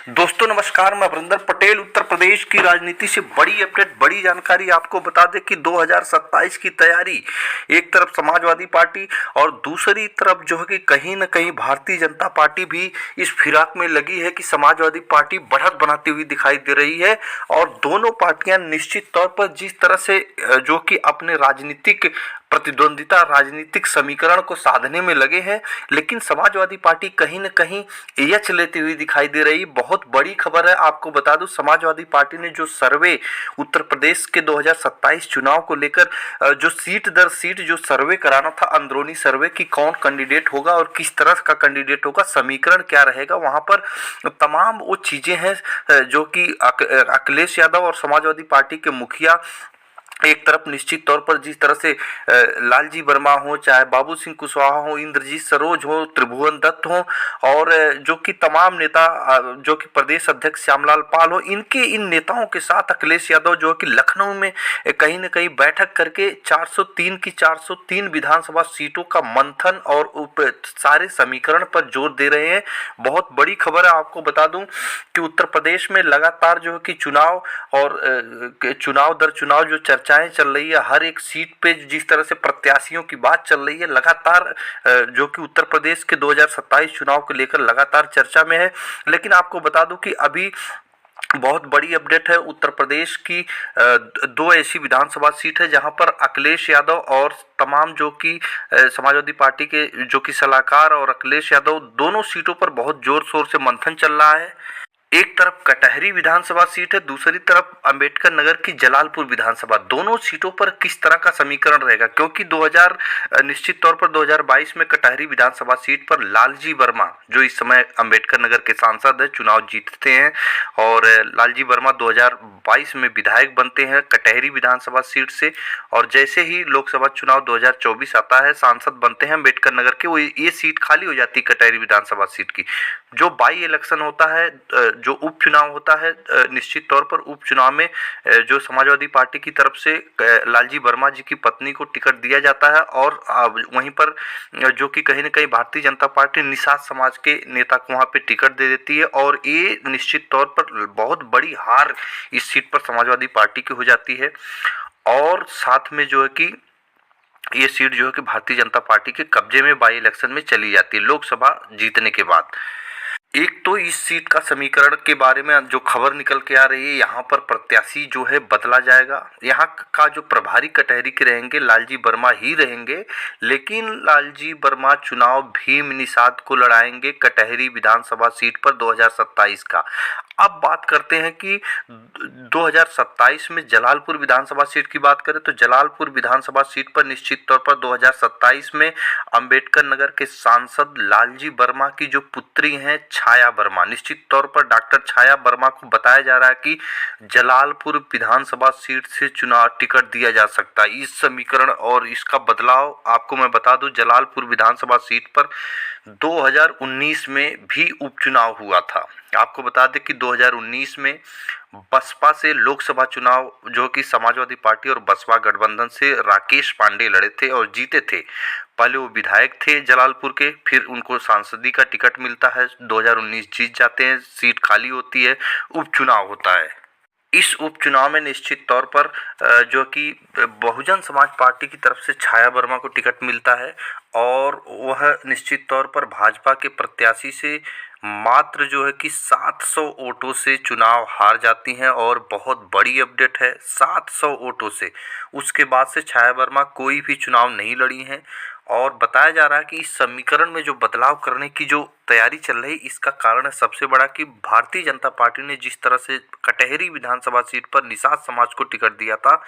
दोस्तों नमस्कार, मैं वरिंदर पटेल। उत्तर प्रदेश की राजनीति से बड़ी अपडेट, बड़ी जानकारी आपको बता दें कि 2027 की तैयारी, एक तरफ समाजवादी पार्टी और दूसरी तरफ जो है कि कहीं न कहीं भारतीय जनता पार्टी भी इस फिराक में लगी है कि समाजवादी पार्टी बढ़त बनाती हुई दिखाई दे रही है। और दोनों पार्टियां निश्चित तौर पर जिस तरह से जो कि अपने राजनीतिक प्रतिद्वंदिता, राजनीतिक समीकरण को साधने में लगे हैं, लेकिन समाजवादी पार्टी कहीं न कहीं यच लेती हुई दिखाई दे रही। बहुत बड़ी खबर है, आपको बता दूं, समाजवादी पार्टी ने जो सर्वे उत्तर प्रदेश के 2027 चुनाव को लेकर जो सीट दर सीट जो सर्वे कराना था, अंदरूनी सर्वे की कौन कैंडिडेट होगा और किस तरह का कैंडिडेट होगा, समीकरण क्या रहेगा, वहां पर तमाम वो चीजें हैं जो कि अखिलेश यादव और समाजवादी पार्टी के मुखिया एक तरफ निश्चित तौर पर जिस तरह से लालजी वर्मा हो, चाहे बाबू सिंह कुशवाहा हो, इंद्रजीत सरोज हो, त्रिभुवन दत्त हो और जो कि तमाम नेता, जो कि प्रदेश अध्यक्ष श्यामलाल पाल हो, इन नेताओं के साथ अखिलेश यादव जो कि लखनऊ में कहीं न कहीं बैठक करके 403 विधानसभा सीटों का मंथन और सारे समीकरण पर जोर दे रहे हैं। बहुत बड़ी खबर है, आपको बता दूं कि उत्तर प्रदेश में लगातार जो है कि चुनाव और चुनाव दर चुनाव जो चर्चाएं चल रही है, हर एक सीट पे जिस तरह से प्रत्याशियों की बात चल रही है, लगातार जो कि उत्तर प्रदेश के 2027 चुनाव को लेकर लगातार चर्चा में है। लेकिन आपको बता दूं कि अभी बहुत बड़ी अपडेट है। उत्तर प्रदेश की दो ऐसी विधानसभा सीट है जहां पर अखिलेश यादव और तमाम जो कि समाजवादी पार्टी के जो कि सलाहकार और अखिलेश यादव, दोनों सीटों पर बहुत जोर शोर से मंथन चल रहा है। एक तरफ कटहरी विधानसभा सीट है, दूसरी तरफ अंबेडकर नगर की जलालपुर विधानसभा। दोनों सीटों पर किस तरह का समीकरण रहेगा, क्योंकि निश्चित तौर पर 2022 में कटहरी विधानसभा सीट पर लालजी वर्मा, जो इस समय अंबेडकर नगर के सांसद है, चुनाव जीतते हैं और लालजी वर्मा 2022 में विधायक बनते हैं कटहरी विधानसभा सीट से। और जैसे ही लोकसभा चुनाव 2024 आता है, सांसद बनते हैं अंबेडकर नगर के, वो ये सीट खाली हो जाती है कटहरी विधानसभा सीट की। जो बाई इलेक्शन होता है, जो उपचुनाव होता है, निश्चित तौर पर उपचुनाव में जो समाजवादी पार्टी की तरफ से लालजी वर्मा जी की पत्नी को टिकट दिया जाता है और वहीं पर जो कि कहीं न कहीं भारतीय जनता पार्टी निषाद समाज के नेता को वहां पे टिकट दे देती है और ये निश्चित तौर पर बहुत बड़ी हार इस सीट पर समाजवादी पार्टी की हो जाती है। और साथ में जो है कि ये सीट जो है कि भारतीय जनता पार्टी के कब्जे में बाई इलेक्शन में चली जाती है लोकसभा जीतने के बाद। एक तो इस सीट का समीकरण के बारे में जो खबर निकल के आ रही है, यहाँ पर प्रत्याशी जो है बदला जाएगा। यहाँ का जो प्रभारी कटहरी के रहेंगे लालजी वर्मा ही रहेंगे, लेकिन लालजी वर्मा चुनाव भीम निषाद को लड़ाएंगे कटहरी विधानसभा सीट पर 2027 का। अब बात करते हैं कि 2027 में जलालपुर विधानसभा सीट की बात करें तो जलालपुर विधानसभा सीट पर निश्चित तौर पर 2027 में अंबेडकर नगर के सांसद लालजी वर्मा की जो पुत्री हैं छाया वर्मा, निश्चित तौर पर डॉक्टर छाया वर्मा को बताया जा रहा है कि जलालपुर विधानसभा सीट से चुनाव टिकट दिया जा सकता है। इस समीकरण और इसका बदलाव आपको मैं बता दूं, जलालपुर विधानसभा सीट पर 2019 में भी उपचुनाव हुआ था। आपको बता दें कि 2019 में बसपा से लोकसभा चुनाव जो कि समाजवादी पार्टी और बसपा गठबंधन से राकेश पांडे लड़े थे और जीते थे। पहले वो विधायक थे जलालपुर के, फिर उनको सांसदी का टिकट मिलता है, 2019 जीत जाते हैं, सीट खाली होती है, उपचुनाव होता है। इस उपचुनाव में निश्चित तौर पर जो कि बहुजन समाज पार्टी की तरफ से छाया वर्मा को टिकट मिलता है और वह निश्चित तौर पर भाजपा के प्रत्याशी से मात्र जो है कि 700 वोटों से चुनाव हार जाती हैं। और बहुत बड़ी अपडेट है, 700 वोटों से उसके बाद से छाया वर्मा कोई भी चुनाव नहीं लड़ी हैं। और बताया जा रहा है कि इस समीकरण में जो बदलाव करने की जो तैयारी चल रही, इसका कारण है सबसे बड़ा कि भारतीय जनता पार्टी ने जिस तरह से कटहरी विधानसभा सीट पर निषाद समाज को टिकट दिया था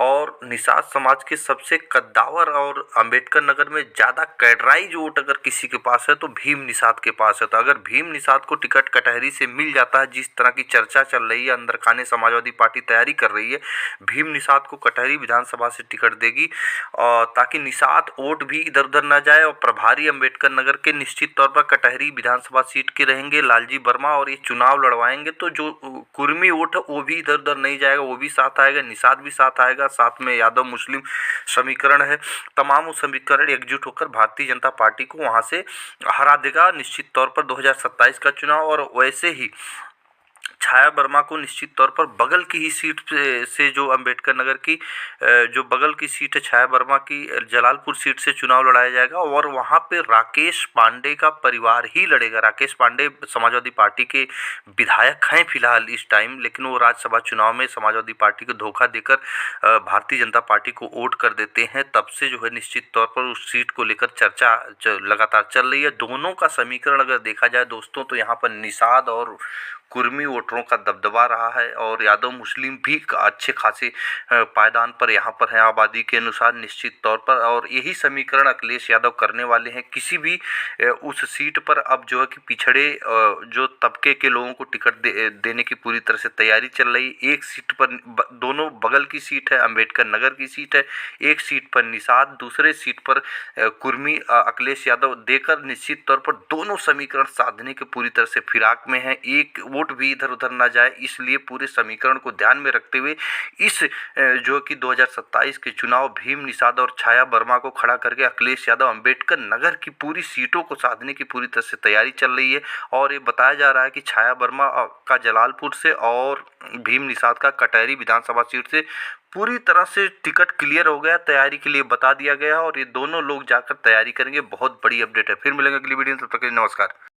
और निषाद समाज के सबसे कद्दावर और अंबेडकर नगर में ज़्यादा कैडराइज वोट अगर किसी के पास है तो भीम निषाद के पास है। तो अगर भीम निषाद को टिकट कटहरी से मिल जाता है, जिस तरह की चर्चा चल रही है, अंदर खाने समाजवादी पार्टी तैयारी कर रही है, भीम निषाद को कटहरी विधानसभा से टिकट देगी और ताकि निषाद वोट भी इधर उधर न जाए। और प्रभारी अंबेडकर नगर के निश्चित तौर पर कटहरी विधानसभा सीट के रहेंगे लालजी वर्मा और ये चुनाव लड़वाएंगे, तो जो कुर्मी वोट है वो भी इधर उधर नहीं जाएगा, वो भी साथ आएगा, निषाद भी साथ आएगा। आएगा, साथ में यादव मुस्लिम समीकरण है, तमाम वो समीकरण एकजुट होकर भारतीय जनता पार्टी को वहाँ से हरा देगा निश्चित तौर पर 2027 का चुनाव। और वैसे ही छाया वर्मा को निश्चित तौर पर बगल की ही सीट से जो अंबेडकर नगर की जो बगल की सीट है छाया वर्मा की, जलालपुर सीट से चुनाव लड़ाया जाएगा और वहां पे राकेश पांडे का परिवार ही लड़ेगा। राकेश पांडे समाजवादी पार्टी के विधायक हैं फिलहाल इस टाइम, लेकिन वो राज्यसभा चुनाव में समाजवादी पार्टी को धोखा देकर भारतीय जनता पार्टी को वोट कर देते हैं। तब से जो है निश्चित तौर पर उस सीट को लेकर चर्चा लगातार चल रही है। दोनों का समीकरण अगर देखा जाए दोस्तों तो यहाँ पर निषाद और कुर्मी वोटरों का दबदबा रहा है और यादव मुस्लिम भी अच्छे खासे पायदान पर यहाँ पर है आबादी के अनुसार निश्चित तौर पर। और यही समीकरण अखिलेश यादव करने वाले हैं। किसी भी उस सीट पर अब जो है कि पिछड़े जो तबके के लोगों को टिकट देने की पूरी तरह से तैयारी चल रही। एक सीट पर दोनों बगल की सीट है, अंबेडकर नगर की सीट है, एक सीट पर निषाद, दूसरे सीट पर कुर्मी अखिलेश यादव देकर निश्चित तौर पर दोनों समीकरण साधने के पूरी तरह से फिराक में है। एक वोट भी इधर उधर ना जाए, इसलिए पूरे समीकरण को ध्यान में रखते हुए इस जो कि 2027 के चुनाव भीम निषाद और छाया वर्मा को खड़ा करके अखिलेश यादव अंबेडकर नगर की पूरी सीटों को साधने की पूरी तरह से तैयारी चल रही है। और ये बताया जा रहा है कि छाया वर्मा का जलालपुर से और भीम निषाद का कटहरी विधानसभा सीट से पूरी तरह से टिकट क्लियर हो गया, तैयारी के लिए बता दिया गया और ये दोनों लोग जाकर तैयारी करेंगे। बहुत बड़ी अपडेट है। फिर मिलेंगे अगली वीडियो में, तब तक के लिए नमस्कार।